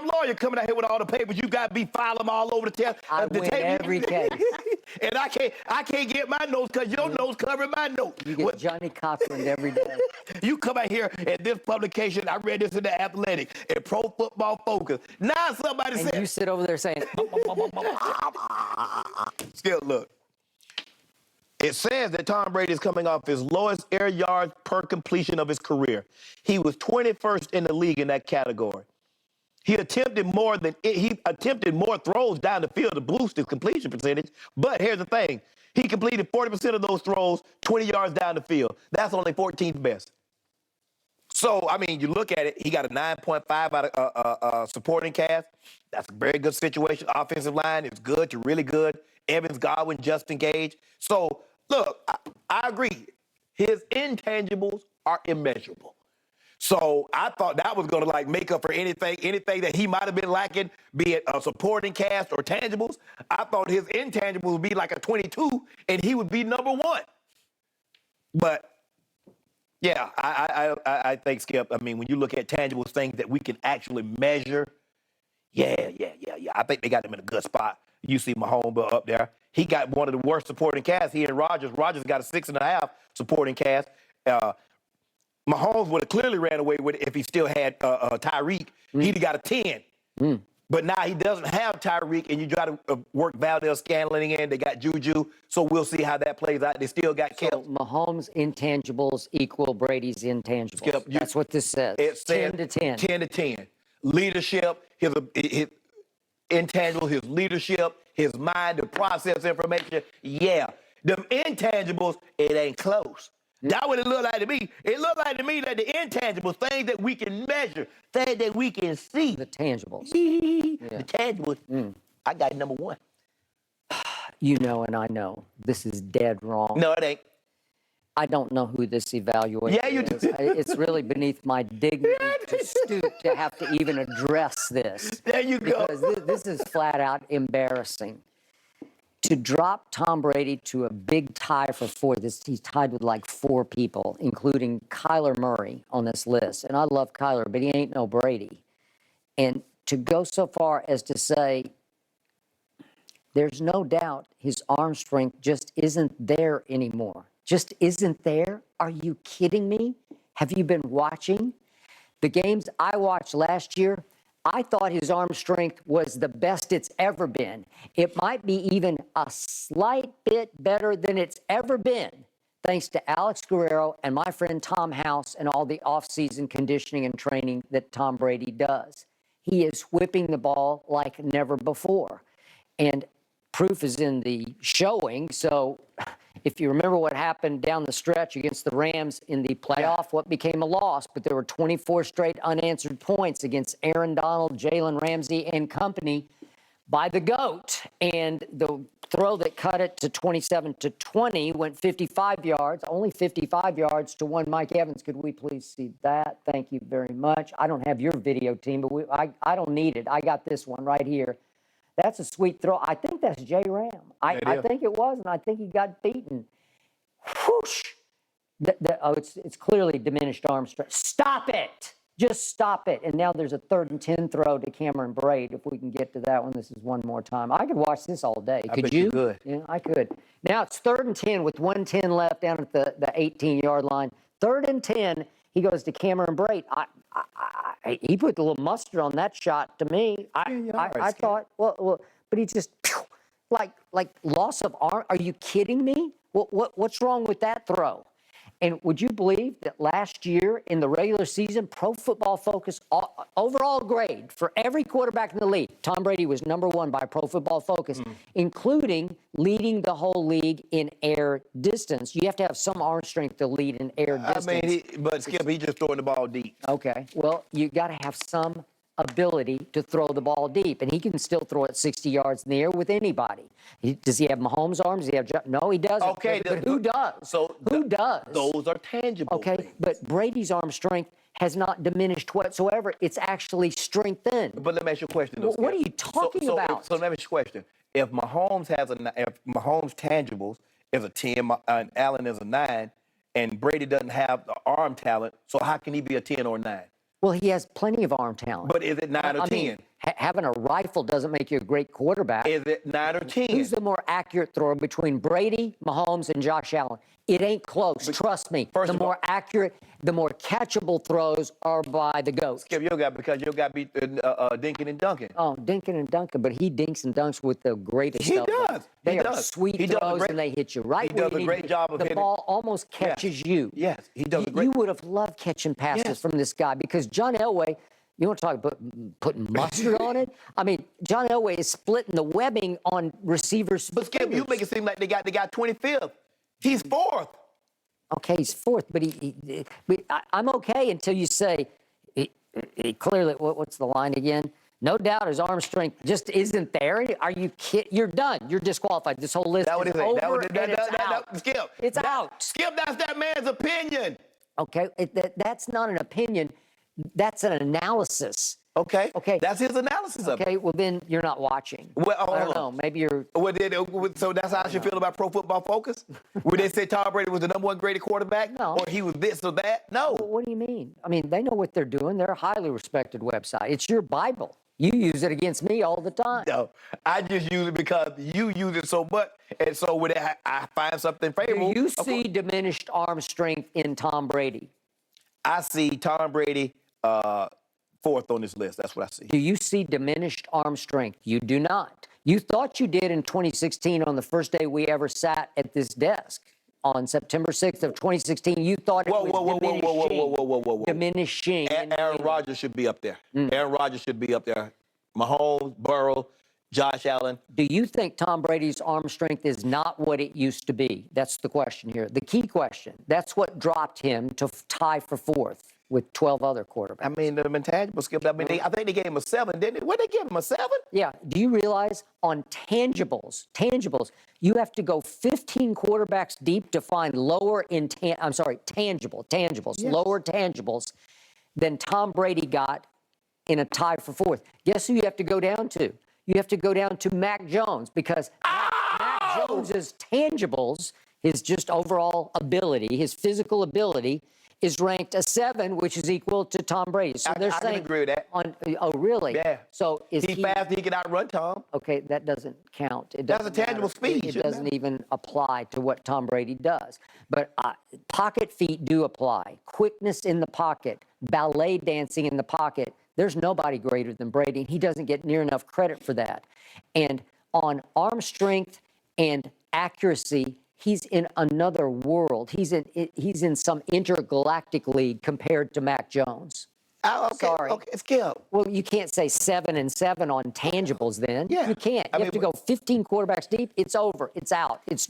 damn lawyer coming out here with all the papers. You got to be filing them all over the test. I win every case. And I can't get my notes because your notes cover my notes. You get Johnny Cochran every day. You come out here at this publication, I read this in the Athletic, and Pro Football Focus. Now somebody said... And you sit over there saying... Still, look. It says that Tom Brady is coming off his lowest air yards per completion of his career. He was 21st in the league in that category. He attempted more throws down the field to boost his completion percentage. But here's the thing. He completed 40% of those throws 20 yards down the field. That's only 14th best. So, I mean, you look at it, he got a 9.5 out of supporting cast. That's a very good situation. Offensive line is good to really good. Evans, Godwin, Justin Gage. So, look, I agree. His intangibles are immeasurable. So I thought that was going to make up for anything that he might have been lacking, be it a supporting cast or tangibles. I thought his intangibles would be like a 22 and he would be number one. But yeah, I think, Skip, I mean, when you look at tangibles, things that we can actually measure, yeah. I think they got him in a good spot. You see Mahomes up there. He got one of the worst supporting casts. He and Rodgers. Rodgers got a 6.5 supporting cast. Mahomes would have clearly ran away with it if he still had Tyreek. He'd have got a 10. But now he doesn't have Tyreek, and you try to work Valdez-Scantling in. They got Juju, so we'll see how that plays out. They still got Kelsey. So Mahomes' intangibles equal Brady's intangibles. Skip, that's what this says. It says 10 to 10. 10 to 10. Leadership, his intangibles, his leadership, his mind to process information. Yeah. Them intangibles, it ain't close. That's what it looked like to me. It looked like to me that the intangibles, things that we can measure, things that we can see. The tangibles. The tangibles. I got number one. You know and I know this is dead wrong. No, it ain't. I don't know who this evaluator is. Yeah, you do. It's really beneath my dignity to stoop to have to even address this. There you go. Because this is flat out embarrassing. To drop Tom Brady to a big tie for fourth, he's tied with like 4 people, including Kyler Murray on this list. And I love Kyler, but he ain't no Brady. And to go so far as to say, there's no doubt his arm strength just isn't there anymore. Just isn't there? Are you kidding me? Have you been watching? The games I watched last year, I thought his arm strength was the best it's ever been. It might be even a slight bit better than it's ever been, thanks to Alex Guerrero and my friend Tom House and all the off-season conditioning and training that Tom Brady does. He is whipping the ball like never before. And proof is in the showing. So if you remember what happened down the stretch against the Rams in the playoff, what became a loss, but there were 24 straight unanswered points against Aaron Donald, Jalen Ramsey, and company by the GOAT. And the throw that cut it to 27-20 went 55 yards, only 55 yards to one Mike Evans. Could we please see that? Thank you very much. I don't have your video team, but I don't need it. I got this one right here. That's a sweet throw. I think that's J. Ram. I think it was, and I think he got beaten. Whoosh! It's clearly diminished arm strength. Stop it! Just stop it. And now there's a 3rd and 10 throw to Cameron Braid. If we can get to that one, this is one more time. I could watch this all day. Could you? Could. Yeah, I could. Now it's 3rd and 10 with 1:10 left down at the 18-yard line. 3rd and 10. He goes to Cameron Braid. He put a little mustard on that shot to me. I thought, well, but he just like loss of arm. Are you kidding me? What's wrong with that throw? And would you believe that last year in the regular season, Pro Football Focus overall grade for every quarterback in the league, Tom Brady was #1 by Pro Football Focus, including leading the whole league in air distance. You have to have some arm strength to lead in air distance. I mean, but Skip, he's just throwing the ball deep. Okay, well, you got to have some ability to throw the ball deep, and he can still throw it 60 yards in the air with anybody. Does he have Mahomes' arms? Does he have no, he doesn't. Okay, but who does? So who does? Those are tangible. Okay, things. But Brady's arm strength has not diminished whatsoever. It's actually strengthened. But let me ask you a question. Though, what are you talking about? So let me ask you a question. If Mahomes tangibles is a 10 and Allen is a 9, and Brady doesn't have the arm talent, so how can he be a 10 or a 9? Well, he has plenty of arm talent. But is it 9 or 10? having a rifle doesn't make you a great quarterback. Is it 9 or 10? Who's the more accurate thrower between Brady, Mahomes, and Josh Allen? It ain't close. Trust me. First The of all- more accurate, the more catchable throws are by the GOAT. Skip, because you got beat Dinkin and Duncan. Oh, Dinkin and Duncan, but he dinks and dunks with the greatest He stuff. does. They He are does. sweet He does a throws, great- and they hit you right he where does you a need great to. job of the hitting- ball almost catches you. Yes, he does a great- You would have loved catching passes Yes. from this guy because John Elway, you want to talk about putting mustard on it? I mean, John Elway is splitting the webbing on receivers. But Skip, you make it seem like they got 25th. He's 4th. Okay, he's 4th, but I'm okay until you say he clearly. What's the line again? No doubt his arm strength just isn't there. Are you kidding? You're done. You're disqualified. This whole list That what is he said. over and it's out. Skip. It's out. Skip, that's that man's opinion. Okay, that's not an opinion. That's an analysis. Okay. Okay. That's his analysis of it. Okay, well then you're not watching. Well, I don't hold know. on. Maybe you're. So that's how I should feel about Pro Football Focus? Would they say Tom Brady was the #1 graded quarterback? No. Or he was this or that? No. What do you mean? I mean, they know what they're doing. They're a highly respected website. It's your Bible. You use it against me all the time. No. I just use it because you use it so much. And so when I find something Do favorable. you of see course, diminished arm strength in Tom Brady? I see Tom Brady 4th on this list. That's what I see. Do you see diminished arm strength? You do not. You thought you did in 2016 on the first day we ever sat at this desk. On September 6th of 2016, you thought it was diminishing. Diminishing. Aaron Rodgers should be up there. Aaron Rodgers should be up there. Mahomes, Burrow, Josh Allen. Do you think Tom Brady's arm strength is not what it used to be? That's the question here. The key question. That's what dropped him to tie for 4th with 12 other quarterbacks. I mean, the intangible Skip. I mean, I think they gave him a 7, didn't they? What did they give him, a 7? Yeah. Do you realize on tangibles, you have to go 15 quarterbacks deep to find lower tangibles, Yes. lower tangibles than Tom Brady got in a tie for 4th. Guess who you have to go down to? You have to go down to Mac Jones because Mac Jones's tangibles, his just overall ability, his physical ability, is ranked a 7, which is equal to Tom Brady. So they're I saying can agree with that. Oh, really? Yeah. So is He's fast. He can outrun Tom. Okay, that doesn't count. It That's a doesn't tangible matter. speed, It shouldn't doesn't it? even apply to what Tom Brady does. But pocket feet do apply. Quickness in the pocket, ballet dancing in the pocket. There's nobody greater than Brady, and he doesn't get near enough credit for that. And on arm strength and accuracy, he's in another world. He's in some intergalactic league compared to Mac Jones. Oh, okay. Sorry. Okay, Skip. Well, you can't say 7 and 7 on tangibles then. Yeah. You can't. You have to go 15 quarterbacks deep. It's over. It's out. It's